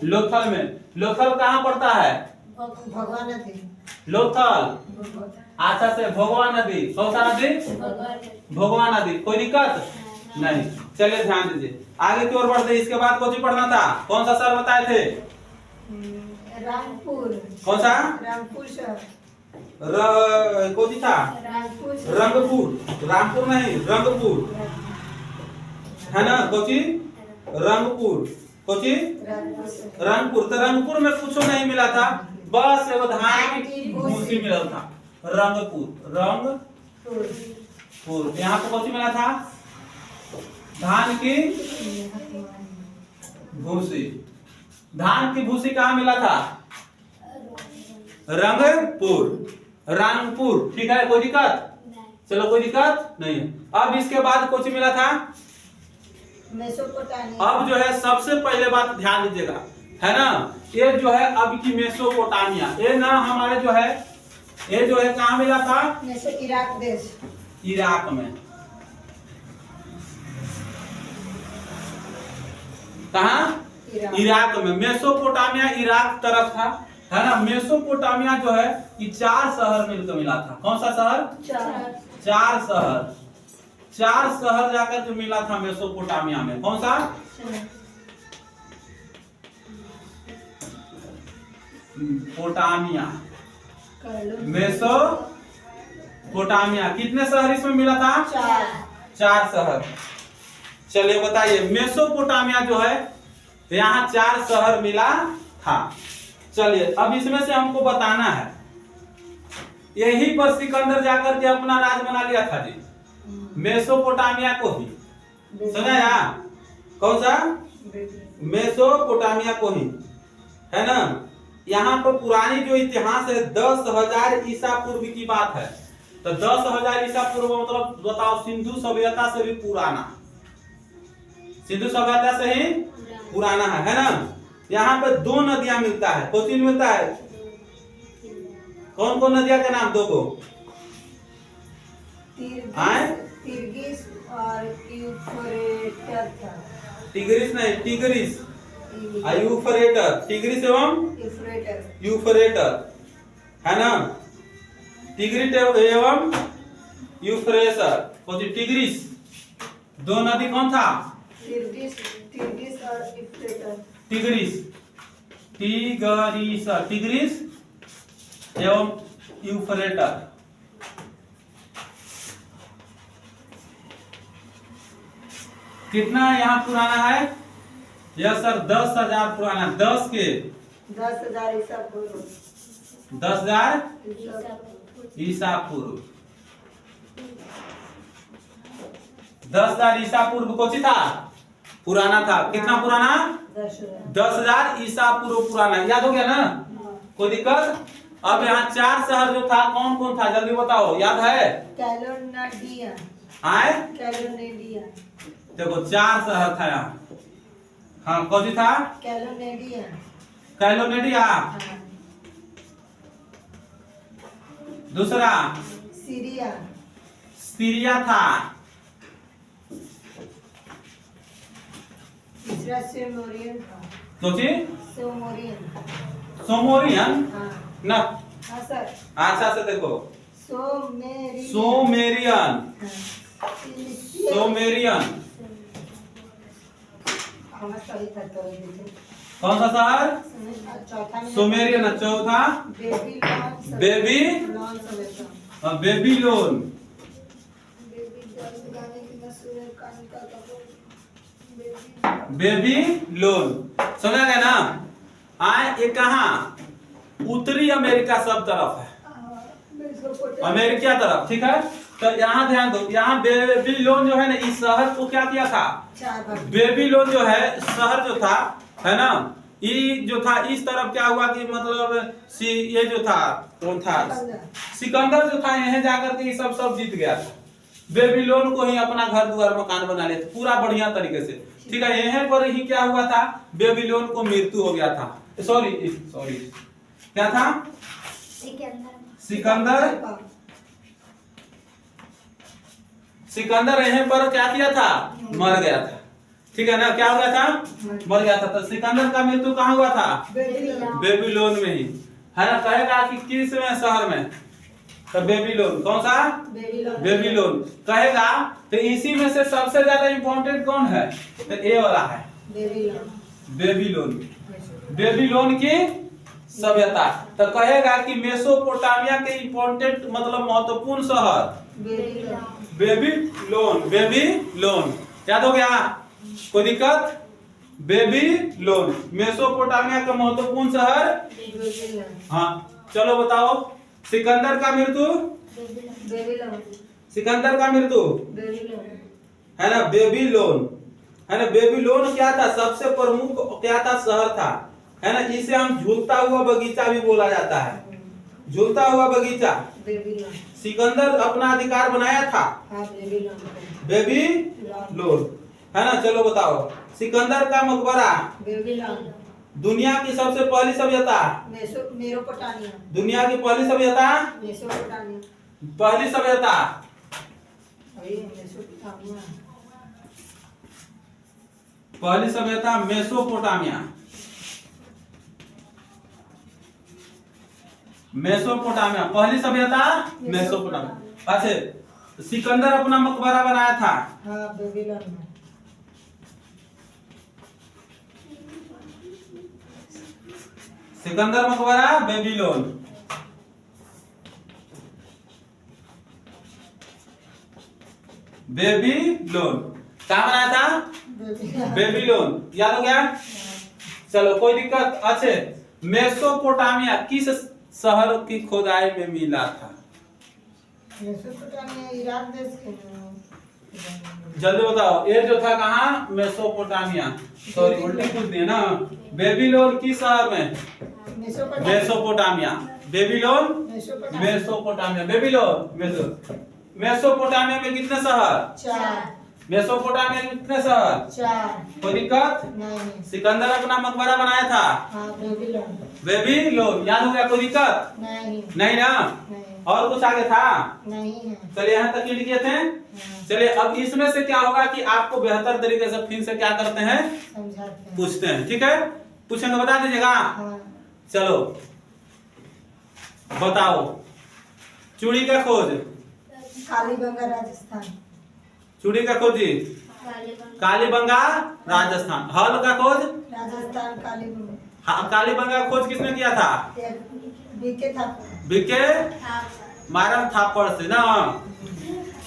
लोथल में। लोथल कहाँ पड़ता है? भगवान नदी। लोथल अच्छा से भगवान नदी। कौन सा नदी? भगवान नदी। कोई दिक्कत नहीं। चलिए ध्यान दीजिए, आगे की ओर बढ़ते। इसके बाद कौन सी पढ़ना था? कौन सा सर बताए थे? रामपुर। कौन सा? रामपुर सर। कौन सी था? रामपुर। रंगपुर। रामपुर नहीं, रंगपुर, है ना। कौन सी? रंगपुर। कौन सी? रंगपुर। तो रंगपुर में कुछ नहीं मिला था, बस एगो धान की भूसी मिला था। रंगपुर, रंगपुर। यहाँ पे कौन सी मिला था? धान की भूसी। धान की भूसी कहाँ मिला था? रंगपुर, रंगपुर। ठीक है, कोई दिक्कत? चलो कोई दिक्कत नहीं है। अब इसके बाद कौन सी मिला था? मेसोपोटामिया। अब जो है सबसे पहले बात ध्यान दीजिएगा, है ना। ये जो है अब की मेसोपोटामिया, ये ना हमारे जो है, ये जो है कहाँ मिला था? इराक देश। इराक में। कहाँ? इराक में। मेसोपोटामिया इराक तरफ था, है ना। मेसोपोटामिया जो है ये 4 शहर मिलकर मिला था। कौन सा शहर? 4 शहर। 4 शहर जाकर जो मिला था मेसोपोटामिया में। कौन सा? पोटामिया, मेसोपोटामिया। कितने शहर इसमें मिला था? 4 शहर। चलिए बताइए, मेसोपोटामिया जो है यहाँ 4 शहर मिला था। चलिए अब इसमें से हमको बताना है, यही पर सिकंदर जाकर के अपना राज बना लिया था जी, मेसोपोटामिया को ही। सुना या? कौन सा? मेसोपोटामिया को ही, है ना। यहाँ पर पुरानी जो इतिहास है 10,000 ईसा पूर्व की बात है। तो 10,000 ईसा पूर्व मतलब बताओ, सिंधु सभ्यता से भी पुराना, सिंधु सभ्यता से ही पुराना है ना। यहाँ पे 2 नदियां मिलता है। कौन सी मिलता है? कौन कौन नदियां का नाम? 2 गो। तिग्रिस और यूफ्रेटस। टिग्रिस नहीं, टिग्रिस, यूफ्रेटर, टिग्रिस एवं यूफ्रेटस, यूफ्रेटर, है ना। टिग्रिस एवं यूफ्रेटर, कौन सी टिग्रिस, दो नदी कौन था, टिग्रिस और यूफ्रेटस। टिग्रिस, टिग्रिस एवं यूफ्रेटर। कितना यहाँ पुराना है, यह सर 10,000 पुराना, 10 के 10,000 ईसा पूर्व, 10,000 ईसा पूर्व, 10,000 ईसा पूर्व कौन सी था, पुराना था। कितना पुराना, 10,000 ईसा पूर्व पुराना, याद हो गया ना, कोई दिक्कत। अब यहाँ 4 शहर जो था कौन कौन था, जल्दी बताओ, याद है। कैलोनाडिया, आए कैलोनेडिया, देखो 4 शहर था यहाँ। हाँ कौन सी था, कैलोनेडिया, कैलोनेडिया, दूसरा सीरिया, सीरिया था, तीसरा सोमोरियन था, कौन सी, सोमोरियन, सोमोरियन हाँ ना, हाँ सर, अच्छा से देखो, सोमेरियन, सोमेरियन, हाँ, सोमेरियन, हाँ सही था तो देखो। कौन सा शहर, चौथा में सोमेरियन, चौथा बेबीलोन, बेबीलोन, समेटा, बेबीलोन, बेबीलोन, समझा गया ना। आए ये कहाँ, उत्तरी अमेरिका सब तरफ है, अमेरिका तरफ, ठीक है। तो यहाँ ध्यान दो, यहाँ बेबीलोन जो है ना, इस शहर को क्या किया था, बेबीलोन जो है शहर जो था, है ना, ये जो था इस तरफ क्या हुआ कि मतलब ये जो था कौन था, सिकंदर जो था, यहाँ जाकर के ये सब जीत गया था। बेबीलोन को ही अपना घर द्वार मकान बना लेते पूरा बढ़िया तरीके से, ठीक है। यहाँ पर ही क्या हुआ था, बेबीलोन को मृत्यु हो गया था, सॉरी क्या था, सिकंदर यहाँ पर क्या किया था, मर गया था, ठीक है ना। क्या हो गया था, मर गया था। तो सिकंदर का मृत्यु कहाँ हुआ था, बेबीलोन में ही, है ना। कहेगा कि किस में शहर में, तो बेबीलोन, कौन सा, बेबीलोन कहेगा। तो इसी में से सबसे ज्यादा इंपॉर्टेंट कौन है, तो ए वाला है, बेबीलोन, बेबीलोन की सभ्यता। तो कहेगा कि मेसोपोटामिया के इंपॉर्टेंट मतलब महत्वपूर्ण शहर बेबीलोन, बेबीलोन, याद हो गया, कोई दिक्कत, बेबीलोन मेसोपोटामिया का महत्वपूर्ण शहर। हाँ चलो बताओ, सिकंदर का मृत्यु, सिकंदर का मृत्यु है ना बेबीलोन, है ना। बेबीलोन क्या था, सबसे प्रमुख क्या था, शहर था, है ना। इसे हम झूलता हुआ बगीचा भी बोला जाता है, झूलता हुआ बगीचा। सिकंदर अपना अधिकार बनाया था, बेबीलोन, है ना। चलो बताओ, सिकंदर का मकबरा, दुनिया की सबसे पहली सभ्यता, मेसोपोटामिया, दुनिया की पहली सभ्यता, मेसोपोटामिया, पहली सभ्यता, पहली सभ्यता मेसोपोटामिया, मेसोपोटामिया पहली सभ्यता मेसोपोटामिया। अच्छा, सिकंदर अपना मकबरा बनाया था, हाँ बेबीलोन में। सिकंदर मकबरा बेबीलोन, बेबीलोन क्या बनाया था, बेबीलोन, याद हो गया। चलो कोई दिक्कत। अच्छे, मेसोपोटामिया किस शहर की खोदाई में मिला था, मेसोपोटामिया इराक देश के, जल्दी बताओ। ये जो था कहाँ, मेसोपोटामिया, सॉरी उल्टी पूछ दिए ना। बेबीलोन किस शहर में, Mesopotamia, Babylon Mesopotamia, Babylon Mesopotamia में कितने शहर, 4, मेसोपोटामिया में कितने शहर, 4, कोई दिक्कत नहीं, सिकंदर अपना मकबरा बनाया था, हाँ बेबीलोन, बेबीलोन, याद हो गया, कोई दिक्कत नहीं, नहीं ना। नहीं, और कुछ आगे था, नहीं है। चलिए यहाँ तक लिख दिए थे। चलिए अब इसमें से क्या होगा कि आपको बेहतर तरीके से फिर से क्या करते हैं, समझाते हैं। पूछते हैं। ठीक है, पूछेंगे बता दीजिएगा। हाँ। चलो बताओ, चूड़ी का खोज, कालीबंगा राजस्थान। चूड़ी का खोजी कालीबंगा राजस्थान। हल का खोज, राजस्थान कालीबंगा। हाँ, कालीबंगा का खोज किसने किया था, बीके था। बीके मारन थापड़ से ना।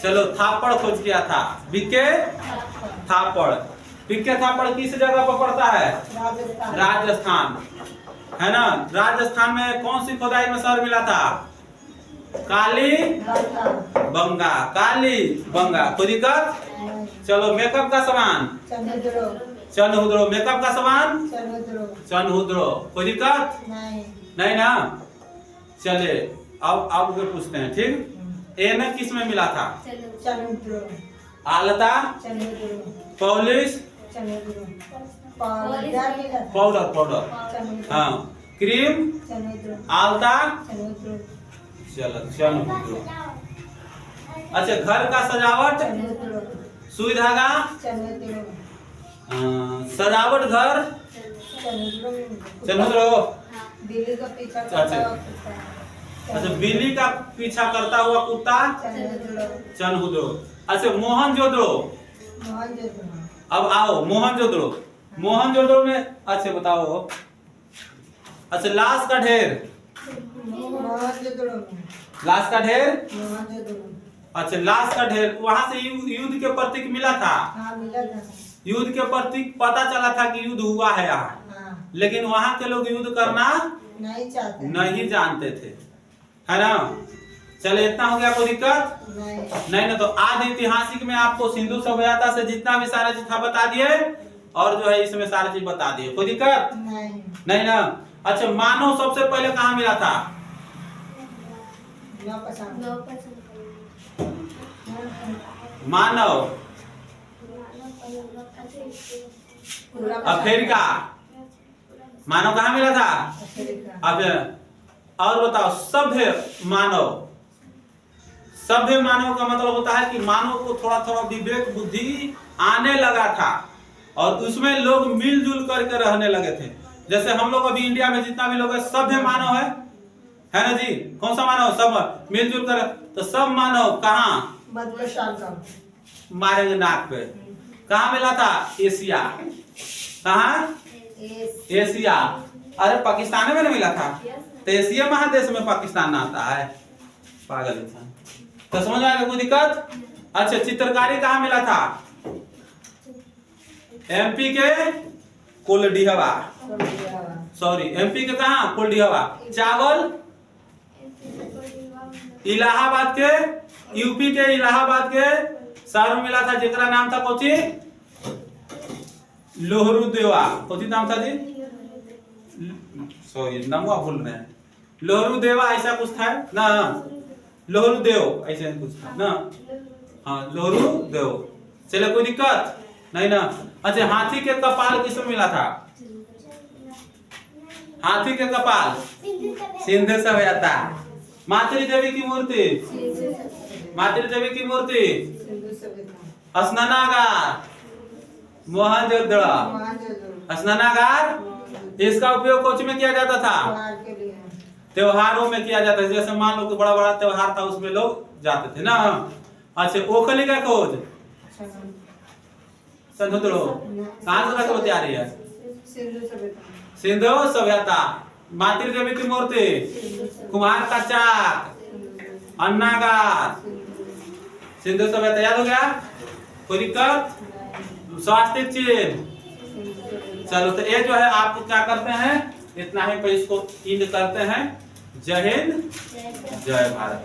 चलो थापड़ खोज किया था, बीके थापड़। बीके थापड़ किस जगह पर पड़ता है, राजस्थान। राजस्थान है ना। राजस्थान में कौन सी खोदाई में शहर मिला था, काली बंगा, काली बंगा। कोई दिक्कत। चलो मेकअप का सामान, चनहुद्रो। मेकअप का सामान, चनहुद्रो। कोई दिक्कत नहीं ना। चले अब पूछते हैं। ठीक, ए में किस में मिला था, आलता, पॉलिश, पाउडर, पाउडर। हाँ, क्रीम, आलता, चलो चनहुद्रो। अच्छा, घर का सजावट, सुई धागा, सजावट घर, चनहुद्रो। बिल्ली का पीछा अच्छा। करता हुआ कुत्ता। अच्छा, बिल्ली का पीछा करता हुआ कुत्ता, चनहुद्रो। अच्छा, मोहनजोदड़ो। अब आओ मोहनजोदड़ो। मोहनजोदड़ो में अच्छा बताओ। अच्छा, लाश का ढेर, लाश का ढेर। अच्छा, लाश का ढेर, वहां से युद्ध के प्रतीक मिला था। युद्ध के प्रतीक पता चला था कि युद्ध हुआ है यहाँ, लेकिन वहां के लोग युद्ध करना नहीं जानते थे, है ना। चले इतना हो गया, कोई दिक्कत नहीं ना। तो आज ऐतिहासिक में आपको सिंधु सभ्यता से जितना भी सारा चीज था बता दिए, और जो है इसमें सारा चीज बता दिए। कोई दिक्कत नहीं ना। अच्छा, मानव सबसे पहले कहाँ मिला था, मानव अफ्रीका। मानव कहाँ मिला था, अब और बताओ, सभ्य मानव। सभ्य मानव का मतलब होता है कि मानव को थोड़ा थोड़ा विवेक बुद्धि आने लगा था, और उसमें लोग मिलजुल करके रहने लगे थे। जैसे हम लोग अभी इंडिया में जितना भी लोग है, सभ्य मानव है ना जी। कौन सा मानव, सब मिलजुल कर। तो सब मानव कहाँ, मारेंगे नाक पे। कहाँ मिला था, एशिया। कहाँ, एशिया। अरे पाकिस्तान में नहीं मिला था, तो एशिया महादेश में पाकिस्तान आता है, पागल इंसान। तो समझ में आएगा, कोई दिक्कत। अच्छा, चित्रकारी कहाँ मिला था, एमपी के कोल्डिहवा, सॉरी एमपी के कहाँ, कोल्डिहवा। चावल इलाहाबाद के, यूपी के इलाहाबाद के शहर में मिला था, जिसका नाम था कोची, लोहरू देवा। कोची नाम था जी, सॉरी नाम भूल रहे हैं। लोहरू देवा ऐसा कुछ था ना, लोहरू देव ऐसे कुछ था ना। हाँ, लोहरू देव। चले, कोई दिक्कत नहीं ना। अच्छा, हाथी के कपाल किसमें मिला था, हाथी के कपाल, सिंधु सभ्यता। मातृ देवी की मूर्ति, मातृ देवी की मूर्ति, स्नानागार, मोहनजोदड़ो। स्नानागार, इसका उपयोग कोच में किया जाता था, त्योहारों में किया जाता था। जैसे मान लो कि बड़ा बड़ा त्योहार था, उसमें लोग जाते थे ना। अच्छा, ओखली का खोज, चनहुद्रो। कहाँ से होती आ रही है, सिंधु सभ्यता। मातृ देवी की मूर्ति, कुम्हार का चाक, अन्नागार, सिंधु सभ्यता। याद हो गया, कोई दिक्कत। स्वास्थ्य चिन्ह। चलो, तो ये जो है आपको क्या करते हैं, इतना ही पे इसको इंड करते हैं। जय हिंद, जय भारत।